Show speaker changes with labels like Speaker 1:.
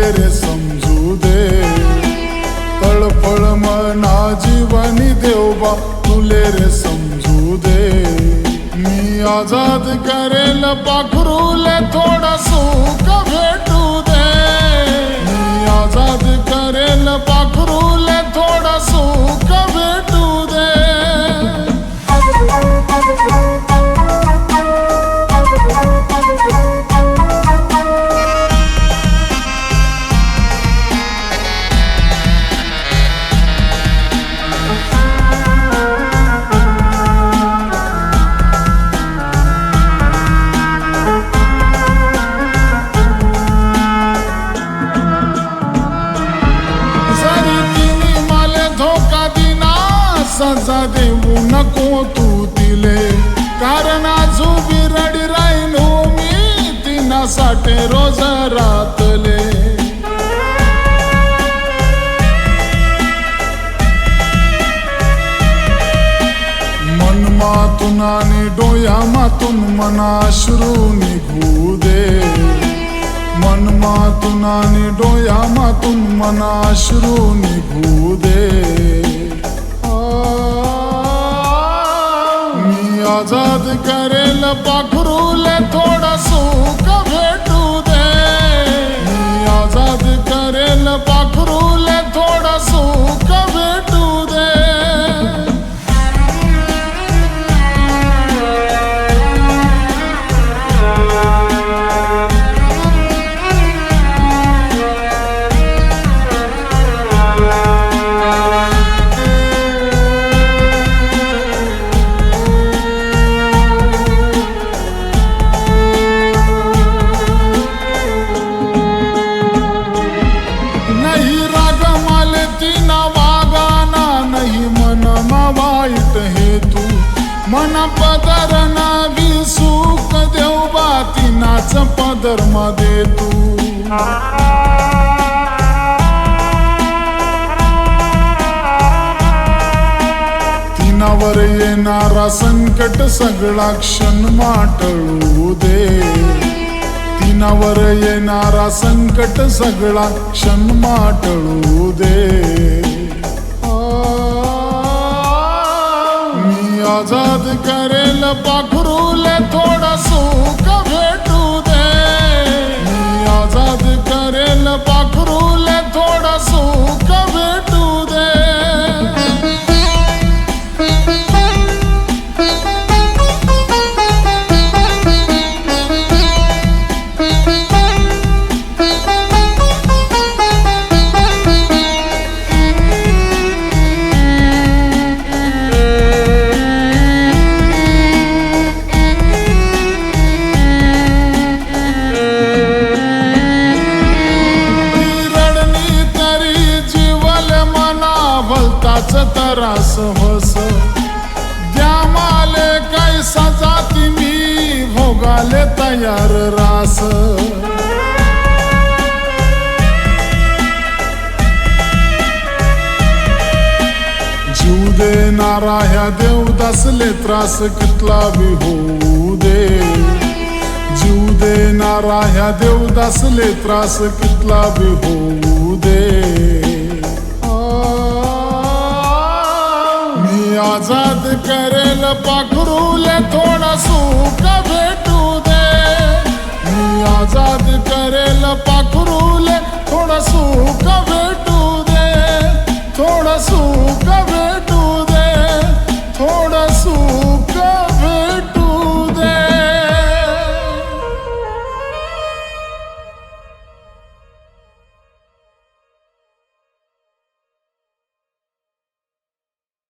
Speaker 1: तुले रे समजू दे, तळफळ मना जीवनी देवबा तुले रे समजू दे। मी आजाद करेल पाखरूले थोडं सुख भेटू दे, मी आजाद करेल पाखरूले थोडं सुख भेटू दे। सजा देऊ नको तू तिले, कारण आजू बिरडी राहिलो मी तिनासाठी रोज रातले। मनमातून आणि डोळ्यामातून मना अश्रू निघू दे, मनमातून आणि डोळ्यामातून मना अश्रू निघू दे। आजाद करेल पाखरूले थोडं सुख भेटू दे, मी आजाद करेल पाखरूले थोडं सुख भेटू दे। मन पदर नावी सुख देव बाती नाच पदर मध्ये तू। तिनावर येणारा संकट सगळा क्षण माटळू दे, तिनावर येणारा संकट सगळा क्षण माटळू दे। आजाद करेल पाखरूले थोडं सुख भेटू दे, मी आजाद करेल पाखरूले थोडं सुख भेटू दे। तरास होस द्या माले काय सजाती मी भोगाले तयार रास। जीव देणारा ह्या देवदासले त्रास कितला बी होऊ दे, जीव देणारा ह्या देवदासले त्रास कितला बी होऊ दे। आजाद करेल पाखरूले थोडं सुख भेटू दे, मी आजाद करेल पाखरूले थोडं सुख भेटू दे, थोडं सुख भेटू